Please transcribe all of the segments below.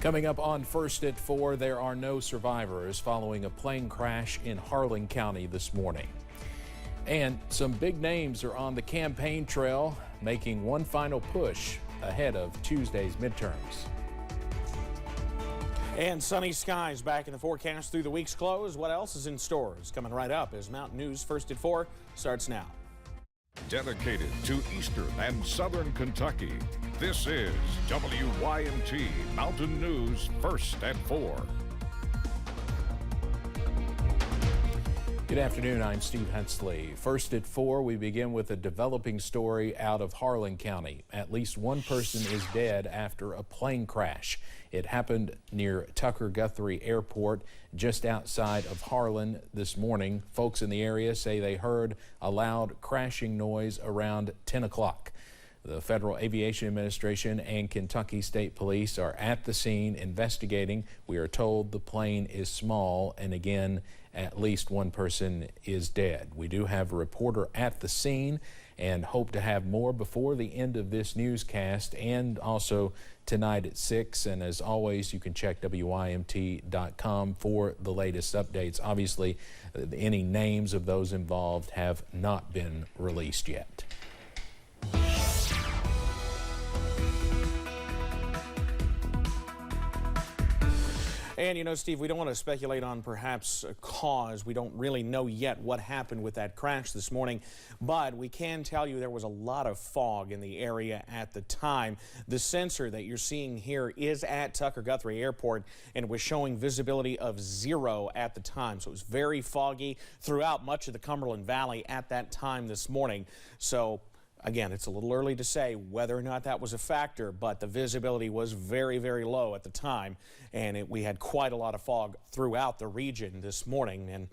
Coming up on First at 4, there are no survivors following a plane crash in Harlan County this morning. And some big names are on the campaign trail, making one final push ahead of Tuesday's midterms. And sunny skies back in the forecast through the week's close. What else is in store is coming right up as Mountain News First at 4 starts now. Dedicated to Eastern and Southern Kentucky, this is WYMT Mountain News First at 4. Good afternoon, I'm Steve Hensley. First at 4, we begin with a developing story out of Harlan County. At least one person is dead after a plane crash. It happened near Tucker Guthrie Airport, just outside of Harlan this morning. Folks in the area say they heard a loud crashing noise around 10 o'clock. The Federal Aviation Administration and Kentucky State Police are at the scene investigating. We are told the plane is small, and again, at least one person is dead. We do have a reporter at the scene and hope to have more before the end of this newscast and also tonight at 6. And as always, you can check WYMT.com for the latest updates. Obviously, any names of those involved have not been released yet. And you know, Steve, we don't want to speculate on perhaps a cause. We don't really know yet what happened with that crash this morning, but we can tell you there was a lot of fog in the area at the time. The sensor that you're seeing here is at Tucker Guthrie Airport, and it was showing visibility of 0 at the time. So it was very foggy throughout much of the Cumberland Valley at that time this morning. So again, it's a little early to say whether or not that was a factor, but the visibility was very, very low at the time, and we had quite a lot of fog throughout the region this morning, and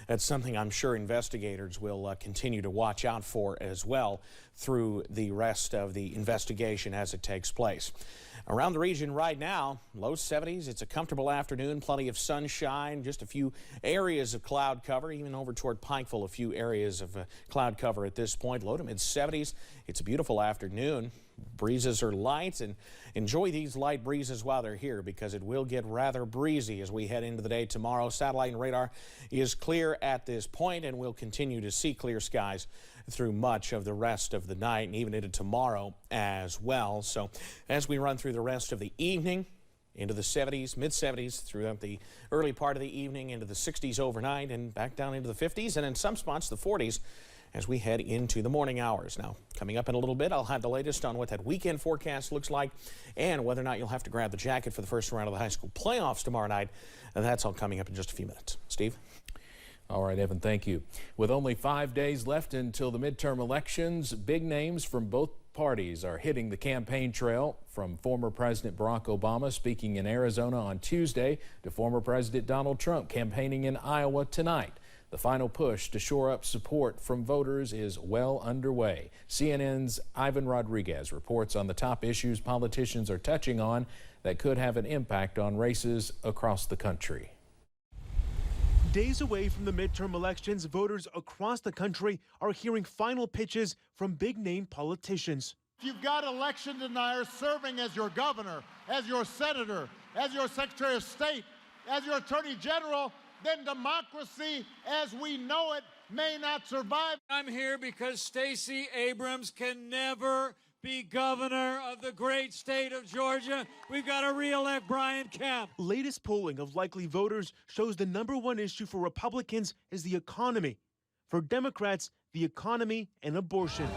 that's something I'm sure investigators will continue to watch out for as well through the rest of the investigation as it takes place. Around the region right now, low 70s. It's a comfortable afternoon, plenty of sunshine, just a few areas of cloud cover, even over toward Pikeville, a few areas of cloud cover at this point. Low to mid 70s. It's a beautiful afternoon. Breezes are light, and enjoy these light breezes while they're here because it will get rather breezy as we head into the day tomorrow. Satellite and radar is clear at this point, and we'll continue to see clear skies through much of the rest of the night and even into tomorrow as well. So as we run through the rest of the evening, into the 70s, mid 70s throughout the early part of the evening, into the 60s overnight, and back down into the 50s, and in some spots the 40s as we head into the morning hours. Now, coming up in a little bit, I'll have the latest on what that weekend forecast looks like and whether or not you'll have to grab the jacket for the first round of the high school playoffs tomorrow night. And that's all coming up in just a few minutes. Steve? All right, Evan, thank you. With only 5 days left until the midterm elections, big names from both parties are hitting the campaign trail, from former President Barack Obama speaking in Arizona on Tuesday to former President Donald Trump campaigning in Iowa tonight. The final push to shore up support from voters is well underway. CNN's Ivan Rodriguez reports on the top issues politicians are touching on that could have an impact on races across the country. Days away from the midterm elections, voters across the country are hearing final pitches from big-name politicians. If you've got election deniers serving as your governor, as your senator, as your secretary of state, as your attorney general, then democracy as we know it may not survive. I'm here because Stacey Abrams can never be governor of the great state of Georgia. We've got to re-elect Brian Kemp. Latest polling of likely voters shows the #1 issue for Republicans is the economy. For Democrats, the economy and abortion.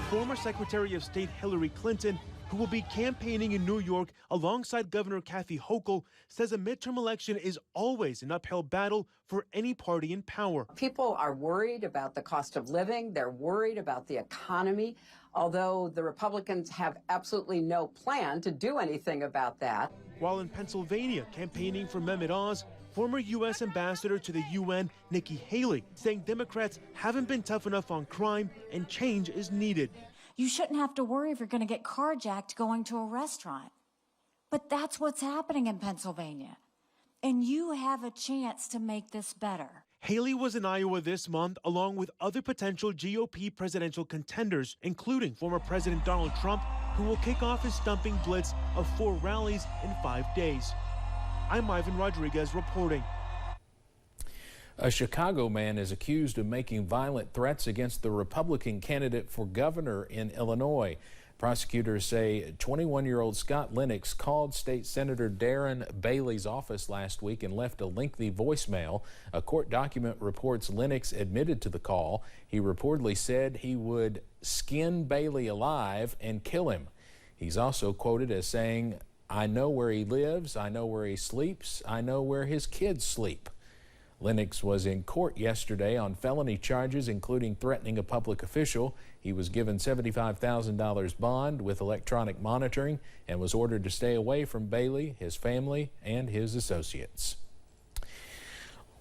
Former Secretary of State Hillary Clinton, who will be campaigning in New York alongside Governor Kathy Hochul, says a midterm election is always an uphill battle for any party in power. People are worried about the cost of living. They're worried about the economy, although the Republicans have absolutely no plan to do anything about that. While in Pennsylvania, campaigning for Mehmet Oz, former U.S. Ambassador to the UN, Nikki Haley, saying Democrats haven't been tough enough on crime and change is needed. You shouldn't have to worry if you're going to get carjacked going to a restaurant. But that's what's happening in Pennsylvania. And you have a chance to make this better. Haley was in Iowa this month along with other potential GOP presidential contenders, including former President Donald Trump, who will kick off his stumping blitz of 4 rallies in 5 days. I'm Ivan Rodriguez reporting. A Chicago man is accused of making violent threats against the Republican candidate for governor in Illinois. Prosecutors say 21-year-old Scott Lennox called State Senator Darren Bailey's office last week and left a lengthy voicemail. A court document reports Lennox admitted to the call. He reportedly said he would skin Bailey alive and kill him. He's also quoted as saying, "I know where he lives, I know where he sleeps, I know where his kids sleep." Lennox was in court yesterday on felony charges, including threatening a public official. He was given $75,000 bond with electronic monitoring and was ordered to stay away from Bailey, his family, and his associates.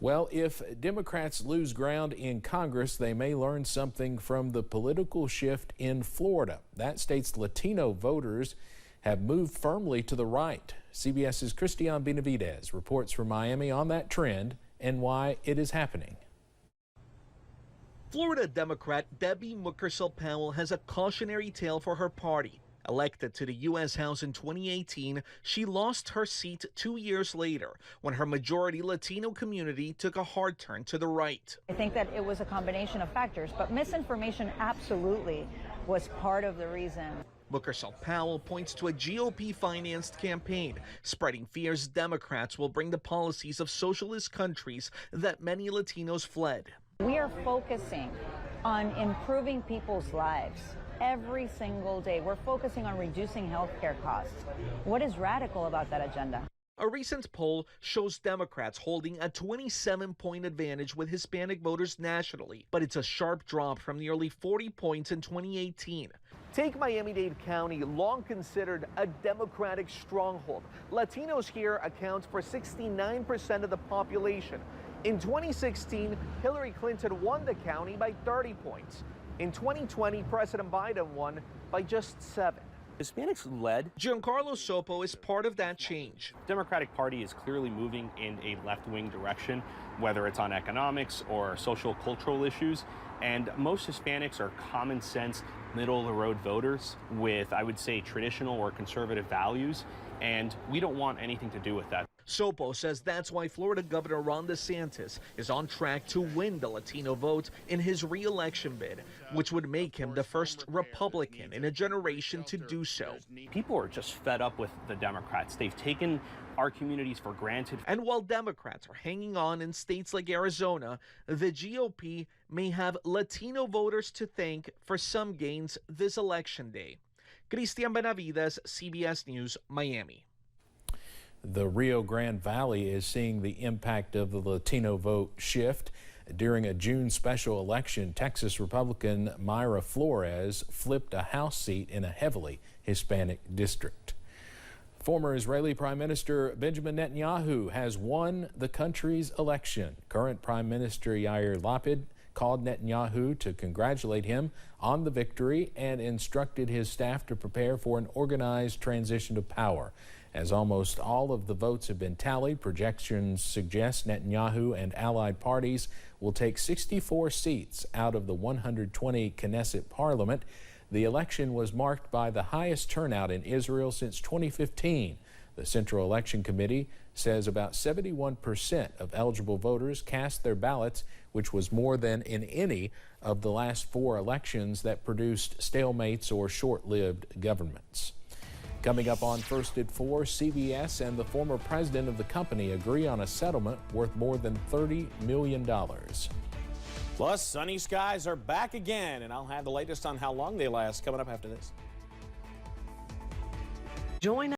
Well, if Democrats lose ground in Congress, they may learn something from the political shift in Florida. That state's Latino voters have moved firmly to the right. CBS's Christian Benavidez reports from Miami on that trend and why it is happening. Florida Democrat Debbie Mukersel-Powell has a cautionary tale for her party. Elected to the U.S. House in 2018, she lost her seat 2 years later when her majority Latino community took a hard turn to the right. I think that it was a combination of factors, but misinformation absolutely was part of the reason. Mukersel-Powell points to a GOP-financed campaign, spreading fears Democrats will bring the policies of socialist countries that many Latinos fled. We are focusing on improving people's lives every single day. We're focusing on reducing healthcare costs. What is radical about that agenda? A recent poll shows Democrats holding a 27-point advantage with Hispanic voters nationally, but it's a sharp drop from nearly 40 points in 2018. Take Miami-Dade County, long considered a Democratic stronghold. Latinos here account for 69% of the population. In 2016, Hillary Clinton won the county by 30 points. In 2020, President Biden won by just 7. Hispanics led. Giancarlo Sopo is part of that change. The Democratic Party is clearly moving in a left-wing direction, whether it's on economics or social cultural issues. And most Hispanics are common sense, middle-of-the-road voters with, I would say, traditional or conservative values. And we don't want anything to do with that. Sopo says that's why Florida Governor Ron DeSantis is on track to win the Latino vote in his re-election bid, which would make him the first Republican in a generation to do so. People are just fed up with the Democrats. They've taken our communities for granted. And while Democrats are hanging on in states like Arizona, the GOP may have Latino voters to thank for some gains this election day. Christian Benavidez, CBS News, Miami. The Rio Grande Valley is seeing the impact of the Latino vote shift. During a June special election, Texas Republican Mayra Flores flipped a House seat in a heavily Hispanic district. Former Israeli Prime Minister Benjamin Netanyahu has won the country's election. Current Prime Minister Yair Lapid called Netanyahu to congratulate him on the victory and instructed his staff to prepare for an organized transition to power. As almost all of the votes have been tallied, projections suggest Netanyahu and allied parties will take 64 seats out of the 120 Knesset parliament. The election was marked by the highest turnout in Israel since 2015. The Central Election Committee says about 71% of eligible voters cast their ballots, which was more than in any of the last 4 elections that produced stalemates or short-lived governments. Coming up on First at 4, CBS and the former president of the company agree on a settlement worth more than $30 million. Plus, sunny skies are back again, and I'll have the latest on how long they last coming up after this. Join